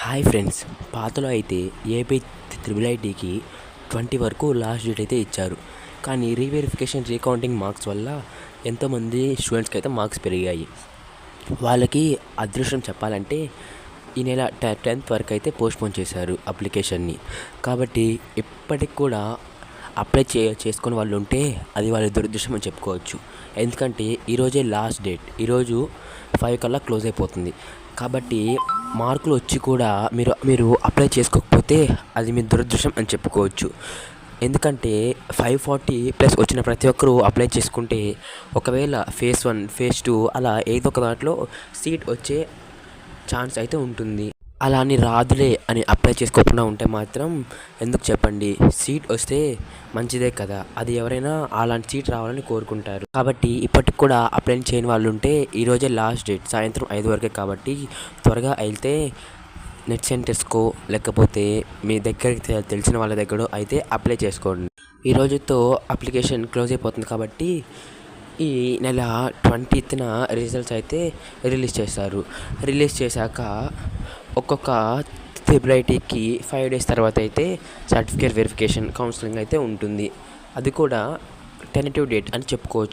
Hi friends, పాతలో అయితే AP triple ఐటీకి 20 వరకు లాస్ట్ డేట్ అయితే ఇచ్చారు. కానీ రీవెరిఫికేషన్ రీకౌంటింగ్ మార్క్స్ వల్ల ఎంతోమంది స్టూడెంట్స్కి అయితే మార్క్స్ పెరిగాయి. వాళ్ళకి అదృష్టం చెప్పాలంటే ఈ నెల 10th వరకు అయితే పోస్ట్పోన్ చేశారు అప్లికేషన్ని. కాబట్టి ఇప్పటికి కూడా అప్లై చేసుకుని వాళ్ళు ఉంటే అది వాళ్ళ దురదృష్టం అని చెప్పుకోవచ్చు. ఎందుకంటే ఈరోజే లాస్ట్ డేట్, ఈరోజు 5 కల్లా క్లోజ్ అయిపోతుంది. కాబట్టి మార్కులు వచ్చి కూడా మీరు అప్లై చేసుకోకపోతే అది మీ దురదృష్టం అని చెప్పుకోవచ్చు. ఎందుకంటే 540+ వచ్చిన ప్రతి ఒక్కరూ అప్లై చేసుకుంటే ఒకవేళ ఫేజ్ 1, ఫేజ్ 2 అలా ఏదో ఒక దాంట్లో సీట్ వచ్చే ఛాన్స్ అయితే ఉంటుంది. అలా అని రాదులే అని అప్లై చేసుకోకుండా ఉంటే మాత్రం ఎందుకు చెప్పండి? సీట్ వస్తే మంచిదే కదా, అది ఎవరైనా అలాంటి సీట్ రావాలని కోరుకుంటారు. కాబట్టి ఇప్పటికి కూడా అప్లై చేయని వాళ్ళు ఉంటే ఈరోజే లాస్ట్ డేట్, సాయంత్రం 5 వరకే. కాబట్టి త్వరగా వెళ్తే నెట్ సెంటర్స్కో లేకపోతే మీ దగ్గరికి తెలిసిన వాళ్ళ దగ్గర అయితే అప్లై చేసుకోండి. ఈ రోజుతో అప్లికేషన్ క్లోజ్ అయిపోతుంది. కాబట్టి ఈ నెల 20th రిజల్ట్స్ అయితే రిలీజ్ చేస్తారు. రిలీజ్ చేశాక ఒక్కొక్క త్రిబుల్ ఐటీకి 5 days తర్వాత అయితే సర్టిఫికేట్ వెరిఫికేషన్ కౌన్సిలింగ్ అయితే ఉంటుంది. అది కూడా టెంటేటివ్ డేట్ అని చెప్పుకోవచ్చు.